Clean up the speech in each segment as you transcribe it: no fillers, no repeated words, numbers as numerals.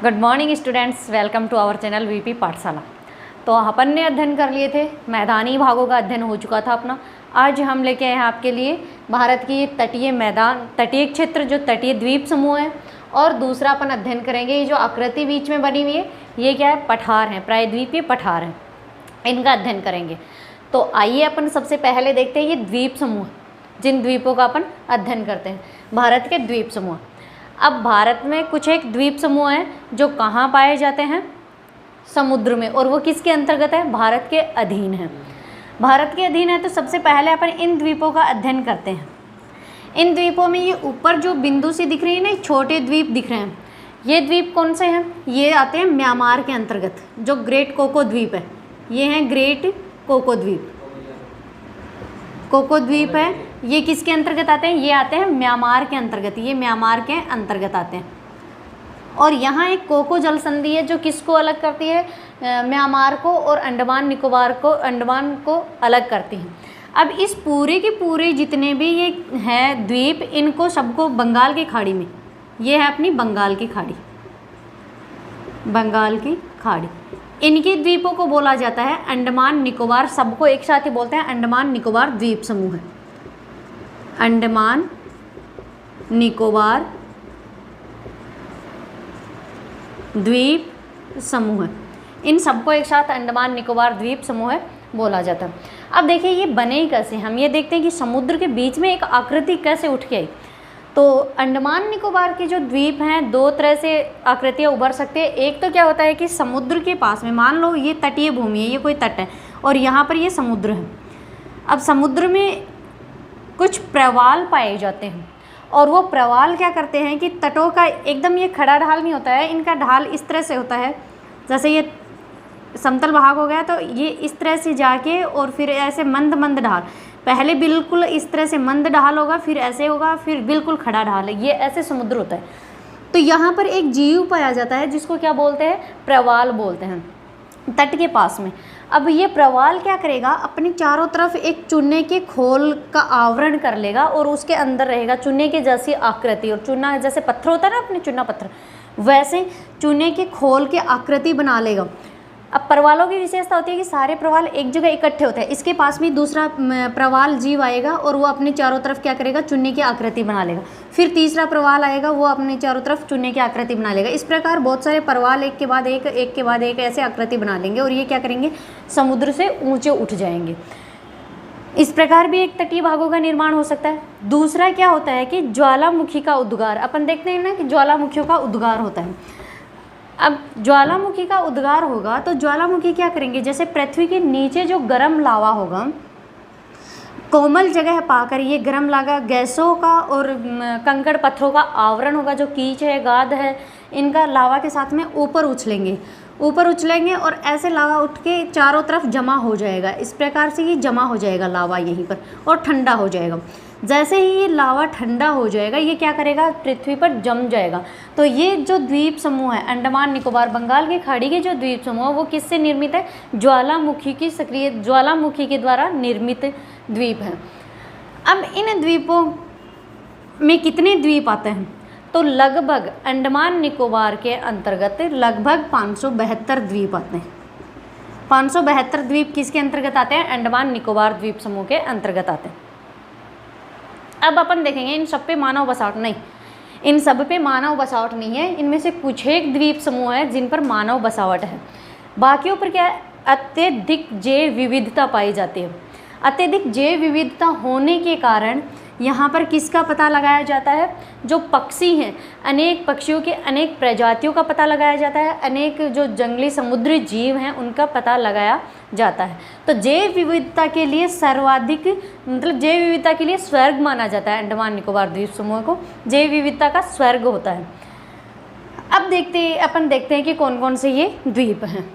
Good morning students, welcome to our channel VP Pathshala. तो अपन ने अध्ययन कर लिए थे, मैदानी भागों का अध्ययन हो चुका था अपना। आज हम लेके आए हैं आपके लिए भारत की तटीय मैदान, तटीय क्षेत्र जो तटीय द्वीप समूह है। और दूसरा अपन अध्ययन करेंगे ये जो आकृति बीच में बनी हुई है, ये क्या है? पठार हैं, प्रायद्वीपीय पठार हैं, इनका अध्ययन करेंगे। तो आइए अपन सबसे पहले देखते हैं ये द्वीप समूह, जिन द्वीपों का अपन अध्ययन करते हैं, भारत के द्वीप समूह। अब भारत में कुछ एक द्वीप समूह हैं जो कहाँ पाए जाते हैं? समुद्र में। और वो किसके अंतर्गत है? भारत के अधीन है। भारत के अधीन है तो सबसे पहले अपन इन द्वीपों का अध्ययन करते हैं। इन द्वीपों में ये ऊपर जो बिंदु सी दिख रही है ना, छोटे द्वीप दिख रहे हैं, ये द्वीप कौन से हैं? ये आते हैं म्यांमार के अंतर्गत। जो ग्रेट कोको द्वीप है, ये हैं ग्रेट कोको द्वीप। कोको द्वीप है, ये किसके अंतर्गत आते हैं? ये आते हैं म्यांमार के अंतर्गत, ये म्यांमार के अंतर्गत आते हैं। और यहाँ एक कोको जल संधि है जो किसको अलग करती है? म्यांमार को और अंडमान निकोबार को, अंडमान को अलग करती है। अब इस पूरे के पूरे जितने भी ये हैं द्वीप, इनको सबको बंगाल की खाड़ी में, ये है अपनी बंगाल की खाड़ी, बंगाल की खाड़ी, इनके द्वीपों को बोला जाता है अंडमान निकोबार। सबको एक साथ ही बोलते हैं अंडमान निकोबार द्वीप समूह है, अंडमान निकोबार द्वीप समूह है। इन सबको एक साथ अंडमान निकोबार द्वीप समूह है बोला जाता है। अब देखिए ये बने ही कैसे, हम ये देखते हैं कि समुद्र के बीच में एक आकृति कैसे उठ के आई। तो अंडमान निकोबार के जो द्वीप हैं, दो तरह से आकृतियाँ उभर सकती है। एक तो क्या होता है कि समुद्र के पास में, मान लो ये तटीय भूमि है, ये कोई तट है और यहाँ पर ये समुद्र है। अब समुद्र में कुछ प्रवाल पाए जाते हैं और वो प्रवाल क्या करते हैं कि तटों का एकदम ये खड़ा ढाल नहीं होता है, इनका ढाल इस तरह से होता है, जैसे ये समतल भाग हो गया तो ये इस तरह से जाके और फिर ऐसे मंद मंद ढाल, पहले बिल्कुल इस तरह से मंद ढाल होगा, फिर ऐसे होगा, फिर बिल्कुल खड़ा ढाल है, ये ऐसे समुद्र होता है। तो यहाँ पर एक जीव पाया जाता है जिसको क्या बोलते हैं? प्रवाल बोलते हैं, तट के पास में। अब ये प्रवाल क्या करेगा? अपने चारों तरफ एक चूने के खोल का आवरण कर लेगा और उसके अंदर रहेगा चूने के जैसी आकृति। और चूना जैसे पत्थर होता है ना, अपने चूना पत्थर, वैसे चूने के खोल के आकृति बना लेगा। अब प्रवालों की विशेषता होती है कि सारे प्रवाल एक जगह इकट्ठे होते हैं। इसके पास में दूसरा प्रवाल जीव आएगा और वो अपने चारों तरफ क्या करेगा? चूने की आकृति बना लेगा। फिर तीसरा प्रवाल आएगा, वो अपने चारों तरफ चूने की आकृति बना लेगा। इस प्रकार बहुत सारे प्रवाल एक के बाद एक ऐसे आकृति बना लेंगे और ये क्या करेंगे? समुद्र से ऊंचे उठ जाएंगे। इस प्रकार भी एक तटीय भागों का निर्माण हो सकता है। दूसरा क्या होता है कि ज्वालामुखी का उद्गार। अपन देखते हैं ना कि ज्वालामुखियों का उद्गार होता है। अब ज्वालामुखी का उद्गार होगा तो ज्वालामुखी क्या करेंगे? जैसे पृथ्वी के नीचे जो गर्म लावा होगा, कोमल जगह पाकर ये गर्म लावा गैसों का और कंकड़ पत्थरों का आवरण होगा, जो कीच है, गाद है, इनका लावा के साथ में ऊपर उछलेंगे और ऐसे लावा उठ के चारों तरफ जमा हो जाएगा। इस प्रकार से ये जमा हो जाएगा लावा यहीं पर और ठंडा हो जाएगा। जैसे ही ये लावा ठंडा हो जाएगा, ये क्या करेगा? पृथ्वी पर जम जाएगा। तो ये जो द्वीप समूह है, अंडमान निकोबार, बंगाल की खाड़ी के जो द्वीप समूह है, वो किससे निर्मित है? ज्वालामुखी की सक्रिय ज्वालामुखी के द्वारा निर्मित द्वीप है। अब इन द्वीपों में कितने द्वीप आते हैं? तो लगभग अंडमान निकोबार के अंतर्गत लगभग 572 द्वीप आते हैं। 572 द्वीप किसके अंतर्गत आते हैं? अंडमान निकोबार द्वीप समूह के अंतर्गत आते हैं। अब अपन देखेंगे इन सब पे मानव बसावट नहीं, इन सब पे मानव बसावट नहीं है। इनमें से कुछ एक द्वीप समूह है जिन पर मानव बसावट है। बाकियों पर क्या है? अत्यधिक जैव विविधता पाई जाती है। अत्यधिक जैव विविधता होने के कारण यहाँ पर किसका पता लगाया जाता है? जो पक्षी हैं, अनेक पक्षियों के अनेक प्रजातियों का पता लगाया जाता है, अनेक जो जंगली समुद्री जीव हैं उनका पता लगाया जाता है। तो जैव विविधता के लिए सर्वाधिक, मतलब जैव विविधता के लिए स्वर्ग माना जाता है अंडमान निकोबार द्वीप समूह को, जैव विविधता का स्वर्ग होता है। अब अपन देखते हैं कि कौन कौन से ये द्वीप हैं।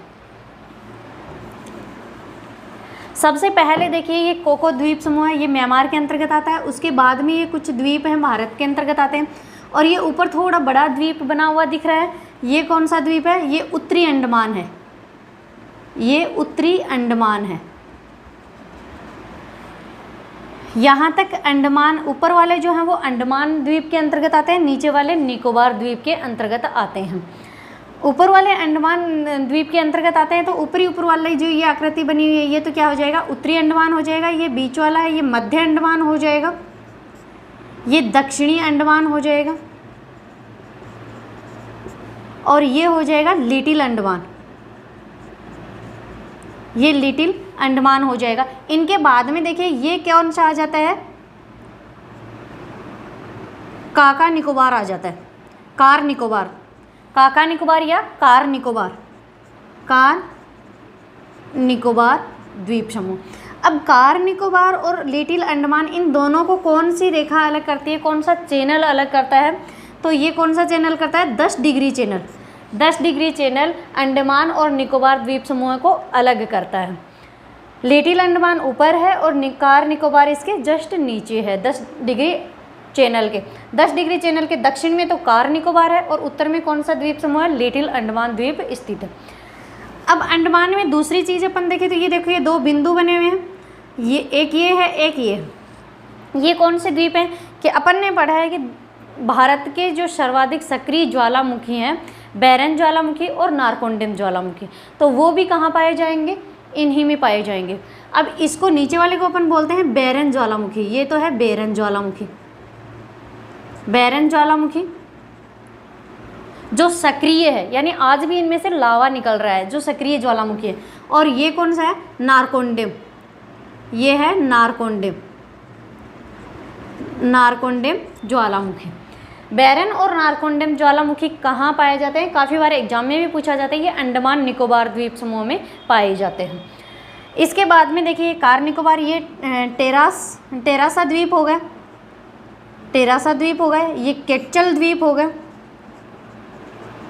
सबसे पहले देखिए ये कोको द्वीप समूह है, ये म्यांमार के अंतर्गत आता है। उसके बाद में ये कुछ द्वीप हैं भारत के अंतर्गत आते हैं। और ये ऊपर थोड़ा बड़ा द्वीप बना हुआ दिख रहा है, ये कौन सा द्वीप है? ये उत्तरी अंडमान है, ये उत्तरी अंडमान है। यहाँ तक अंडमान, ऊपर वाले जो हैं वो अंडमान द्वीप के अंतर्गत आते हैं, नीचे वाले निकोबार द्वीप के अंतर्गत आते हैं। ऊपर वाले अंडमान द्वीप के अंतर्गत आते हैं, तो ऊपर वाला जो ये आकृति बनी हुई है ये तो क्या हो जाएगा, उत्तरी अंडमान हो जाएगा। ये बीच वाला है ये मध्य अंडमान हो जाएगा। ये दक्षिणी अंडमान हो जाएगा और ये हो जाएगा लिटिल अंडमान। ये लिटिल अंडमान हो जाएगा। इनके बाद में देखिए ये कौन सा आ जाता है, काका निकोबार आ जाता है, कार निकोबार, काका निकोबार या कार निकोबार, कार निकोबार द्वीप समूह। अब कार निकोबार और लिटिल अंडमान इन दोनों को कौन सी रेखा अलग करती है, कौन सा चैनल अलग करता है, तो ये कौन सा चैनल करता है, 10 degree channel. 10 degree channel Andaman और निकोबार द्वीप समूह को अलग करता है। लिटिल अंडमान ऊपर है और कार निकोबार इसके जस्ट नीचे है 10 डिग्री चैनल के। 10 डिग्री चैनल के दक्षिण में तो कार निकोबार है और उत्तर में कौन सा द्वीप समूह है, लिटिल अंडमान द्वीप स्थित है। अब अंडमान में दूसरी चीज़ अपन देखें तो ये देखो ये 2 बिंदु बने हुए हैं, ये एक ये है एक ये है। ये कौन से द्वीप हैं कि अपन ने पढ़ा है कि भारत के जो सर्वाधिक सक्रिय ज्वालामुखी हैं बैरन ज्वालामुखी और नारकोंडिम ज्वालामुखी, तो वो भी कहाँ पाए जाएंगे, इन्हीं में पाए जाएंगे। अब इसको नीचे वाले को अपन बोलते हैं बैरन ज्वालामुखी। ये तो है बैरन ज्वालामुखी, बैरन ज्वालामुखी जो सक्रिय है, यानी आज भी इनमें से लावा निकल रहा है, जो सक्रिय ज्वालामुखी है। और ये कौन सा है, नारकोंडिम, ये है नारकोंडिम, नारकोंडिम ज्वालामुखी। बैरन और नारकोंडिम ज्वालामुखी कहाँ पाए जाते हैं, काफ़ी बार एग्जाम में भी पूछा जाता है, ये अंडमान निकोबार द्वीप समूह में पाए जाते हैं। इसके बाद में देखिए कार निकोबार, ये टेरासा द्वीप हो गया, टेरासा द्वीप हो गया। ये केटचल द्वीप हो गया,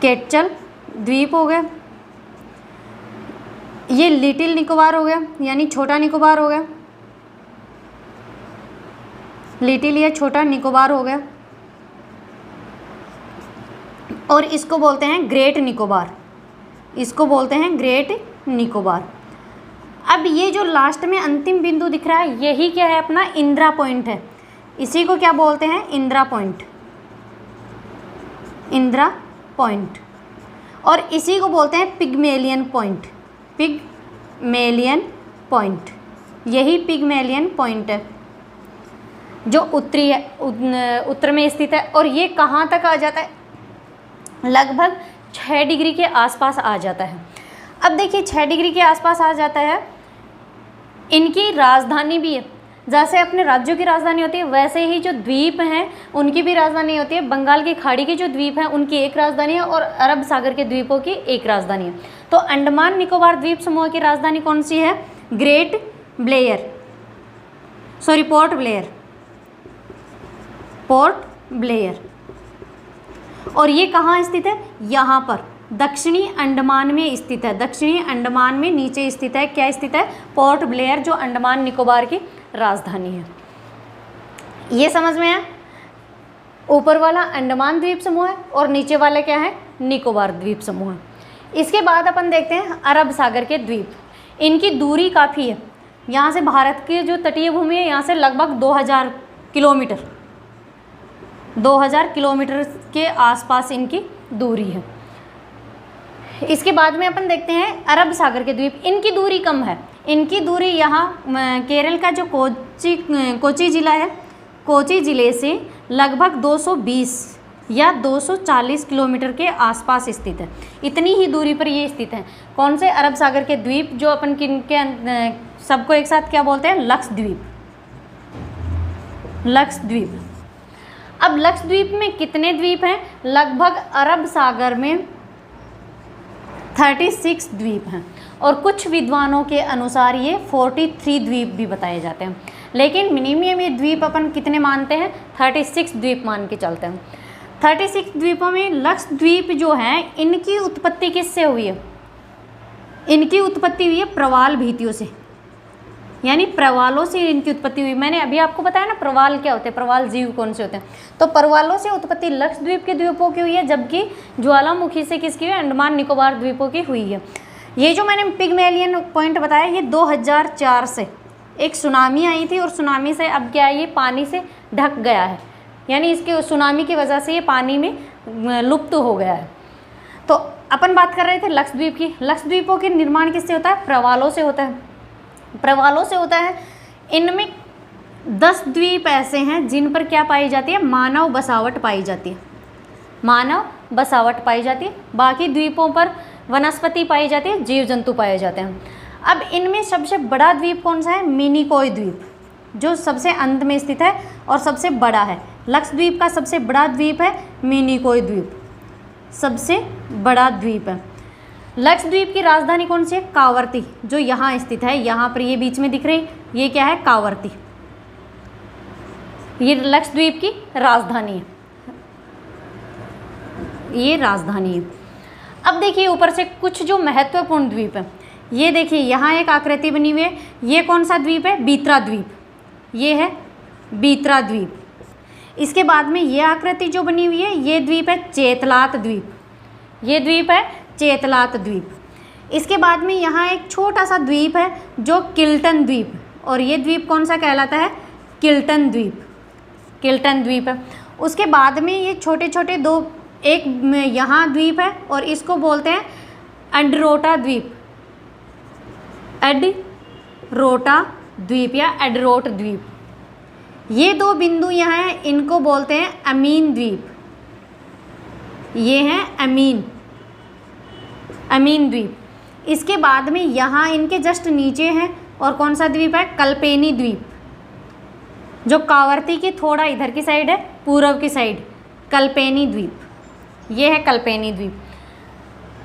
केटचल द्वीप हो गया। ये लिटिल निकोबार हो गया, यानी छोटा निकोबार हो गया, लिटिल या छोटा निकोबार हो गया। और इसको बोलते हैं ग्रेट निकोबार, इसको बोलते हैं ग्रेट निकोबार। अब ये जो लास्ट में अंतिम बिंदु दिख रहा है यही क्या है, अपना इंदिरा पॉइंट है। इसी को क्या बोलते हैं, इंदिरा पॉइंट, इंदिरा पॉइंट। और इसी को बोलते हैं पिग्मेलियन पॉइंट, पिग्मेलियन पॉइंट। यही पिग्मेलियन पॉइंट है जो उत्तरी है, उत्तर में स्थित है। और ये कहाँ तक आ जाता है, लगभग 6 डिग्री के आसपास आ जाता है। अब देखिए 6 डिग्री के आसपास आ जाता है। इनकी राजधानी भी है, जैसे अपने राज्यों की राजधानी होती है वैसे ही जो द्वीप हैं उनकी भी राजधानी होती है। बंगाल की खाड़ी के जो द्वीप हैं उनकी एक राजधानी है और अरब सागर के द्वीपों की एक राजधानी है। तो अंडमान निकोबार द्वीप समूह की राजधानी कौन सी है, great Blair, sorry port Blair, port Blair. और ये कहाँ स्थित है, यहाँ पर दक्षिणी अंडमान में स्थित है, दक्षिणी अंडमान में नीचे स्थित है। क्या स्थित है, पोर्ट ब्लेयर, जो अंडमान निकोबार की राजधानी है। ये समझ में आया, ऊपर वाला अंडमान द्वीप समूह है और नीचे वाला क्या है, निकोबार द्वीप समूह है। इसके बाद अपन देखते हैं अरब सागर के द्वीप। इनकी दूरी काफ़ी है, यहाँ से भारत की जो तटीय भूमि है यहाँ से लगभग 2000 किलोमीटर, 2000 किलोमीटर के आसपास इनकी दूरी है। इसके बाद में अपन देखते हैं अरब सागर के द्वीप। इनकी दूरी कम है, इनकी दूरी यहाँ केरल का जो कोची ज़िला है, कोची ज़िले से लगभग 220 या 240 किलोमीटर के आसपास स्थित है। इतनी ही दूरी पर ये स्थित है। कौन से, अरब सागर के द्वीप, जो अपन किनके सबको एक साथ क्या बोलते हैं, लक्षद्वीप, लक्षद्वीप। अब लक्षद्वीप में कितने द्वीप हैं, लगभग अरब सागर में 36 द्वीप हैं और कुछ विद्वानों के अनुसार ये 43 द्वीप भी बताए जाते हैं। लेकिन मिनिमम ये द्वीप अपन कितने मानते हैं, 36 द्वीप मान के चलते हैं। 36 द्वीपों में लक्षद्वीप जो हैं इनकी उत्पत्ति किससे हुई है, इनकी उत्पत्ति हुई है प्रवाल भित्तियों से, यानी प्रवालों से इनकी उत्पत्ति हुई। मैंने अभी आपको बताया ना प्रवाल क्या होते हैं, प्रवाल जीव कौन से होते हैं, तो प्रवालों से उत्पत्ति लक्षद्वीप के द्वीपों की हुई है, जबकि ज्वालामुखी से किसकी हुई है, अंडमान निकोबार द्वीपों की हुई है। ये जो मैंने पिग्मेलियन पॉइंट बताया ये 2004 से एक सुनामी आई थी और सुनामी से अब क्या है, ये पानी से ढक गया है, यानी इसके सुनामी की वजह से ये पानी में लुप्त हो गया है। तो अपन बात कर रहे थे लक्षद्वीप की। लक्षद्वीपों के निर्माण किससे होता है? प्रवालों से होता है। प्रवालों से होता है। इनमें 10 द्वीप ऐसे हैं जिन पर क्या पाई जाती है? मानव बसावट पाई जाती है। मानव बसावट पाई जाती है। बाकी द्वीपों पर वनस्पति पाई जाती है, जीव जंतु पाए जाते हैं। अब इनमें सबसे बड़ा द्वीप कौन सा है? मिनिकोय द्वीप, जो सबसे अंत में स्थित है और सबसे बड़ा है। लक्षद्वीप का सबसे बड़ा द्वीप है मिनिकोय द्वीप, सबसे बड़ा द्वीप है। लक्षद्वीप की राजधानी कौन सी है? कावर्ती, जो यहाँ स्थित है। यहाँ पर ये बीच में दिख रही, ये क्या है? कावर्ती। ये लक्षद्वीप की राजधानी है, ये राजधानी है। अब देखिए ऊपर से कुछ जो महत्वपूर्ण द्वीप है, ये देखिए यहाँ एक आकृति बनी हुई है। ये कौन सा द्वीप है? बीतरा द्वीप, ये है बीतरा द्वीप। इसके बाद में ये आकृति जो बनी हुई है, ये द्वीप है चेतलात द्वीप, ये द्वीप है चेतलात द्वीप। इसके बाद में यहाँ एक छोटा सा द्वीप है जो किल्टन द्वीप, और ये द्वीप कौन सा कहलाता है? किल्टन द्वीप, किल्टन द्वीप है। उसके बाद में ये छोटे छोटे दो, एक यहाँ द्वीप है और इसको बोलते हैं एड्रोटा द्वीप, एड्रोटा द्वीप या एड्रोट द्वीप। ये दो बिंदु यहाँ हैं, इनको बोलते हैं अमीन द्वीप, ये हैं अमीन, अमीन द्वीप। इसके बाद में यहाँ इनके जस्ट नीचे है और कौन सा द्वीप है? कल्पेनी द्वीप, जो कावर्ती की थोड़ा इधर की साइड है, पूर्व की साइड, कल्पेनी द्वीप, ये है कल्पेनी द्वीप।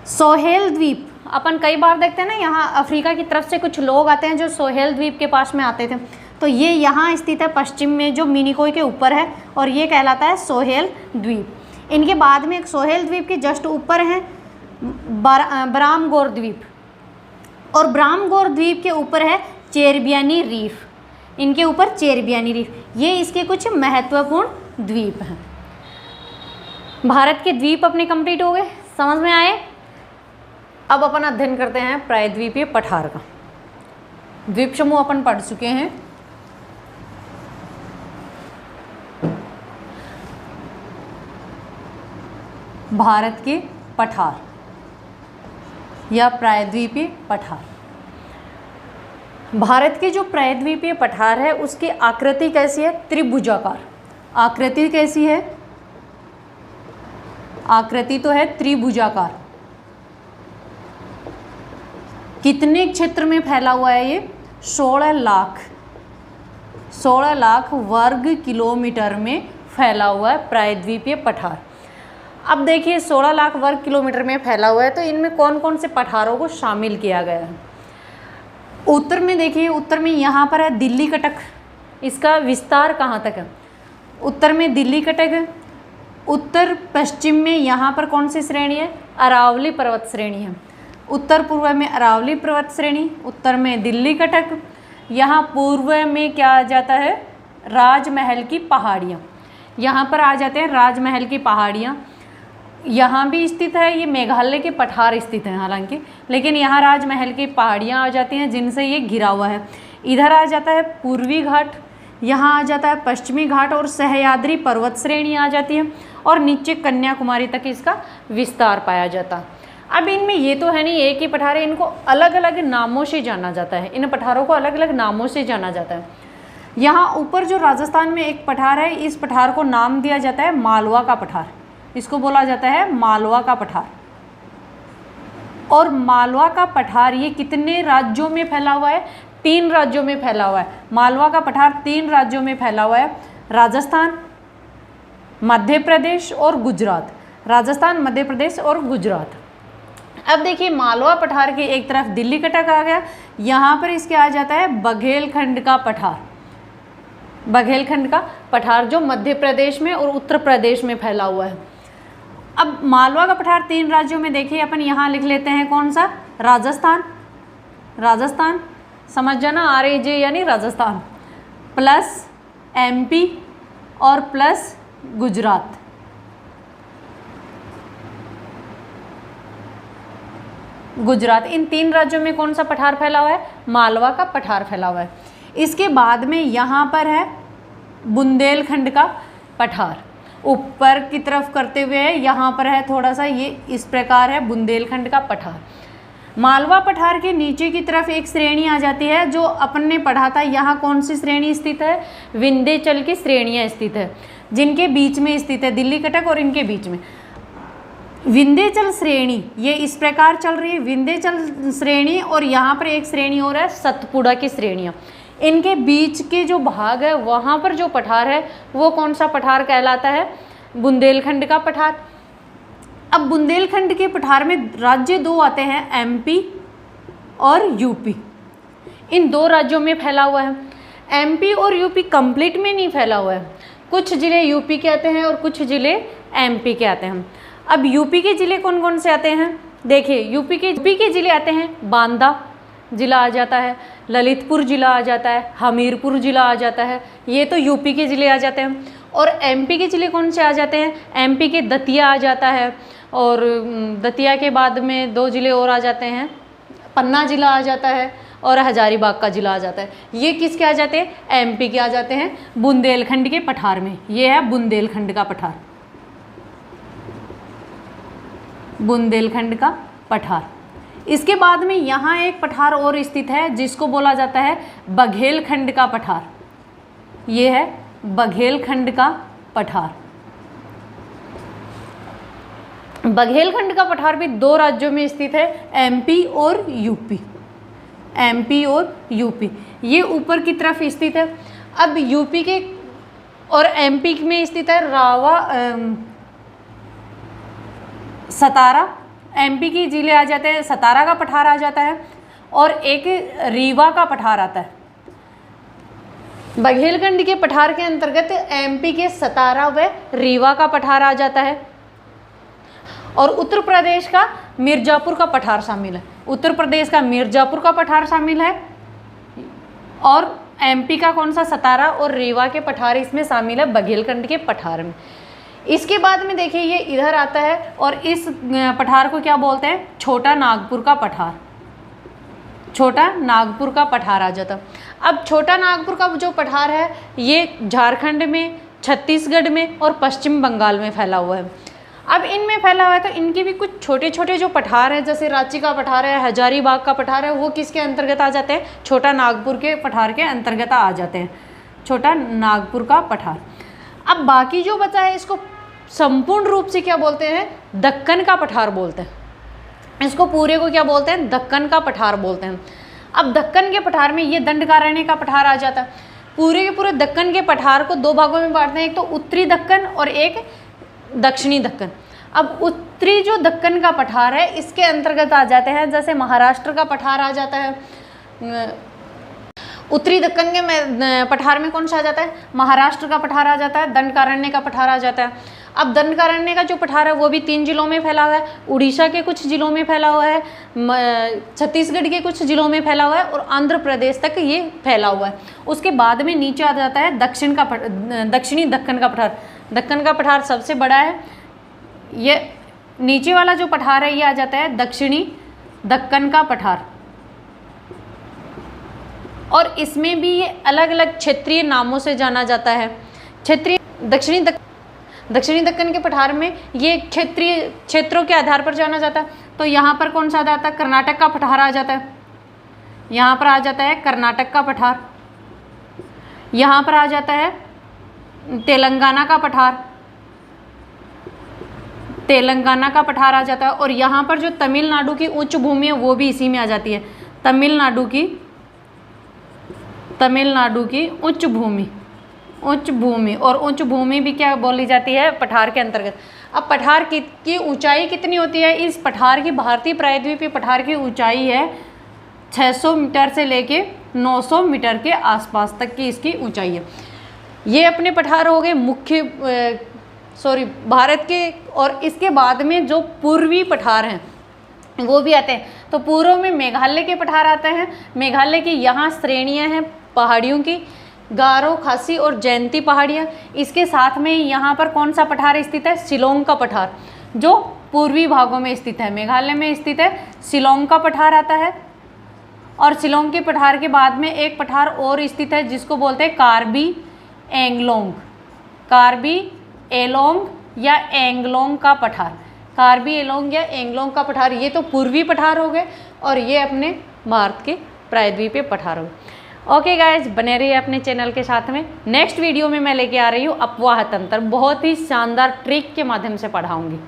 सोहेल द्वीप, अपन कई बार देखते हैं ना, यहाँ अफ्रीका की तरफ से कुछ लोग आते हैं जो सोहेल द्वीप के पास में आते थे, तो ये यहाँ स्थित है पश्चिम में, जो मिनिकोय के ऊपर है, और ये कहलाता है सोहेल द्वीप। इनके बाद में एक सोहेल द्वीप के जस्ट ऊपर है ब्राह्मगोर द्वीप, और ब्राह्मगोर द्वीप के ऊपर है चेरबियानी रीफ, इनके ऊपर चेरबियानी रीफ। ये इसके कुछ महत्वपूर्ण द्वीप हैं। भारत के द्वीप अपने कंप्लीट हो गए, समझ में आए। अब अपन अध्ययन करते हैं प्रायद्वीपीय पठार का। द्वीप समूह अपन पढ़ चुके हैं। भारत के पठार या प्रायद्वीपीय पठार। भारत के जो प्रायद्वीपीय पठार है उसकी आकृति कैसी है? त्रिभुजाकार। आकृति कैसी है? आकृति तो है त्रिभुजाकार। कितने क्षेत्र में फैला हुआ है ये? 16 लाख वर्ग किलोमीटर में फैला हुआ है प्रायद्वीपीय पठार। अब देखिए 16 लाख वर्ग किलोमीटर में फैला हुआ है, तो इनमें कौन कौन से पठारों को शामिल किया गया है? उत्तर में देखिए, उत्तर में यहाँ पर है दिल्ली कटक। इसका विस्तार कहाँ तक है? उत्तर में दिल्ली कटक है। उत्तर पश्चिम में यहाँ पर कौन सी श्रेणी है? अरावली पर्वत श्रेणी है। उत्तर पूर्व में अरावली पर्वत श्रेणी, उत्तर में दिल्ली कटक। यहाँ पूर्व में क्या आ जाता है? राजमहल की पहाड़ियाँ, यहाँ पर आ जाते हैं राजमहल की पहाड़ियाँ। यहाँ भी स्थित है, ये मेघालय के पठार स्थित हैं हालांकि, लेकिन यहाँ राजमहल की पहाड़ियाँ आ जाती हैं जिनसे ये घिरा हुआ है। इधर आ जाता है पूर्वी घाट, यहाँ आ जाता है पश्चिमी घाट, और सह्याद्री पर्वत श्रेणी आ जाती है, और नीचे कन्याकुमारी तक इसका विस्तार पाया जाता है। अब इनमें ये तो है नहीं एक ही पठार है, इनको अलग अलग नामों से जाना जाता है। इन पठारों को अलग अलग नामों से जाना जाता है। यहाँ ऊपर जो राजस्थान में एक पठार है, इस पठार को नाम दिया जाता है मालवा का पठार, इसको बोला जाता है मालवा का पठार। और मालवा का पठार ये कितने राज्यों में फैला हुआ है? 3 राज्यों में फैला हुआ है। मालवा का पठार 3 राज्यों में फैला हुआ है, राजस्थान, मध्य प्रदेश और गुजरात। राजस्थान, मध्य प्रदेश और गुजरात। अब देखिए मालवा पठार की एक तरफ दिल्ली कटक आ गया, यहाँ पर इसके आ जाता है बघेलखंड का पठार। बघेलखंड का पठार जो मध्य प्रदेश में और उत्तर प्रदेश में फैला हुआ है। अब मालवा का पठार 3 राज्यों में देखिए, अपन यहाँ लिख लेते हैं कौन सा? राजस्थान, राजस्थान समझ जाना, RAJ यानी राजस्थान, प्लस MP और प्लस गुजरात। गुजरात, इन 3 राज्यों में कौन सा पठार फैला हुआ है? मालवा का पठार फैला हुआ है। इसके बाद में यहाँ पर है बुंदेलखंड का पठार, ऊपर की तरफ करते हुए है, यहाँ पर है थोड़ा सा, ये इस प्रकार है बुंदेलखंड का पठार। मालवा पठार के नीचे की तरफ एक श्रेणी आ जाती है जो अपन ने पढ़ा था। यहाँ कौन सी श्रेणी स्थित है? विंध्याचल की श्रेणियाँ स्थित है, जिनके बीच में स्थित है, दिल्ली कटक और इनके बीच में विंध्याचल श्रेणी, ये इस प्रकार चल रही है विंध्याचल श्रेणी, और यहाँ पर एक श्रेणी और है सतपुड़ा की श्रेणियाँ। इनके बीच के जो भाग है वहाँ पर जो पठार है वो कौन सा पठार कहलाता है? बुंदेलखंड का पठार। अब बुंदेलखंड के पठार में राज्य दो आते हैं, एमपी और यूपी। इन दो राज्यों में फैला हुआ है। एमपी और यूपी कंप्लीट में नहीं फैला हुआ है, कुछ ज़िले यूपी के आते हैं और कुछ ज़िले एमपी के आते हैं। अब यूपी के ज़िले कौन कौन से आते हैं? देखिए, यूपी के ज़िले आते हैं, बांदा ज़िला आ जाता है, ललितपुर ज़िला आ जाता है, हमीरपुर ज़िला आ जाता है, ये तो यूपी के ज़िले आ जाते हैं। और एमपी के ज़िले कौन से आ जाते हैं? एमपी के दतिया आ जाता है, और दतिया के बाद में दो ज़िले और आ जाते हैं, पन्ना ज़िला आ जाता है और हजारीबाग का ज़िला आ जाता है। ये किसके आ जाते हैं? एमपी के आ जाते हैं, बुंदेलखंड के पठार में। ये है बुंदेलखंड का पठार, बुंदेलखंड का पठार। इसके बाद में यहाँ एक पठार और स्थित है जिसको बोला जाता है बघेलखंड का पठार। ये है बघेलखंड का पठार। बघेलखंड का पठार भी दो राज्यों में स्थित है, एमपी और यूपी। एमपी और यूपी ये ऊपर की तरफ स्थित है। अब यूपी के और एमपी में स्थित है सतारा। एमपी की ज़िले आ जाते हैं, सतारा का पठार आ जाता है, और एक रीवा का पठार आता है। बघेलखंड के पठार के अंतर्गत एमपी के सतारा व रीवा का पठार आ जाता है, और उत्तर प्रदेश का मिर्ज़ापुर का पठार शामिल है। उत्तर प्रदेश का मिर्ज़ापुर का पठार शामिल है, और एमपी का कौन सा? सतारा और रीवा के पठार इसमें शामिल है बघेलखंड के पठार में। इसके बाद में देखिए ये इधर आता है, और इस पठार को क्या बोलते हैं? छोटा नागपुर का पठार। छोटा नागपुर का पठार आ जाता। अब छोटा नागपुर का जो पठार है ये झारखंड में, छत्तीसगढ़ में और पश्चिम बंगाल में फैला हुआ है। अब इनमें फैला हुआ है तो इनके भी कुछ छोटे छोटे जो पठार हैं, जैसे रांची का पठार है, हजारीबाग का पठार है, वो किसके अंतर्गत आ जाते हैं? छोटा नागपुर के पठार के अंतर्गत आ जाते हैं, छोटा नागपुर का पठार। अब बाकी जो बचा है इसको संपूर्ण रूप से क्या बोलते हैं? दक्कन का पठार बोलते हैं। इसको पूरे को क्या बोलते हैं? दक्कन का पठार बोलते हैं। अब दक्कन के पठार में ये दंडकारण्य का पठार आ जाता है। पूरे के पूरे दक्कन के पठार को दो भागों में बांटते हैं, एक तो उत्तरी दक्कन और एक दक्षिणी दक्कन। अब उत्तरी जो दक्कन का पठार है इसके अंतर्गत आ जाते हैं, जैसे महाराष्ट्र का पठार आ जाता है। उत्तरी दक्कन के पठार में कौन सा आ जाता है? महाराष्ट्र का पठार आ जाता है, दंडकारण्य का पठार आ जाता है। अब दंडकारण्य का जो पठार है वो भी 3 जिलों में फैला हुआ है, उड़ीसा के कुछ जिलों में फैला हुआ है, छत्तीसगढ़ के कुछ जिलों में फैला हुआ है, और आंध्र प्रदेश तक ये फैला हुआ है। उसके बाद में नीचे आ जाता है दक्षिणी दक्कन का पठार। दक्कन का पठार सबसे बड़ा है। ये नीचे वाला जो पठार है ये आ जाता है दक्षिणी दक्कन का पठार, और इसमें भी ये अलग अलग क्षेत्रीय नामों से जाना जाता है। क्षेत्रीय दक्षिणी दक्कन के पठार में ये क्षेत्रीय क्षेत्रों के आधार पर जाना जाता है। तो यहाँ पर कौन सा आ जाता है? कर्नाटक का पठार आ जाता है। यहाँ पर आ जाता है कर्नाटक का पठार। यहाँ पर आ जाता है तेलंगाना का पठार। तेलंगाना का पठार आ जाता है, और यहाँ पर जो तमिलनाडु की उच्च भूमि है वो भी इसी में आ जाती है। तमिलनाडु की उच्च भूमि और उच्च भूमि भी क्या बोली जाती है? पठार के अंतर्गत। अब पठार की ऊंचाई कितनी होती है? इस पठार की, भारतीय प्रायद्वीपीय पठार की ऊंचाई है 600 मीटर से लेके 900 मीटर के आसपास तक की इसकी ऊंचाई है। ये अपने पठार हो गए भारत के। और इसके बाद में जो पूर्वी पठार हैं वो भी आते हैं। तो पूर्व में मेघालय के पठार आते हैं। मेघालय की यहाँ श्रेणियाँ हैं पहाड़ियों की, गारो, खासी और जयंती पहाड़ियाँ। इसके साथ में यहाँ पर कौन सा पठार स्थित है? शिलोंग का पठार, जो पूर्वी भागों में स्थित है। मेघालय में स्थित है शिलोंग का पठार आता है। और शिलोंग के पठार के बाद में एक पठार और स्थित है जिसको बोलते हैं कार्बी एंगलोंग। कार्बी एलोंग या एंगलोंग का पठार, कार्बी एलोंग या एंगलोंग का पठार, ये तो पूर्वी पठार हो गए और ये अपने भारत के प्रायद्वीपीय पठार हो गए। ओके गाइज, बने रहिए अपने चैनल के साथ में। नेक्स्ट वीडियो में मैं लेके आ रही हूँ अपवाह तंत्र, बहुत ही शानदार ट्रिक के माध्यम से पढ़ाऊंगी।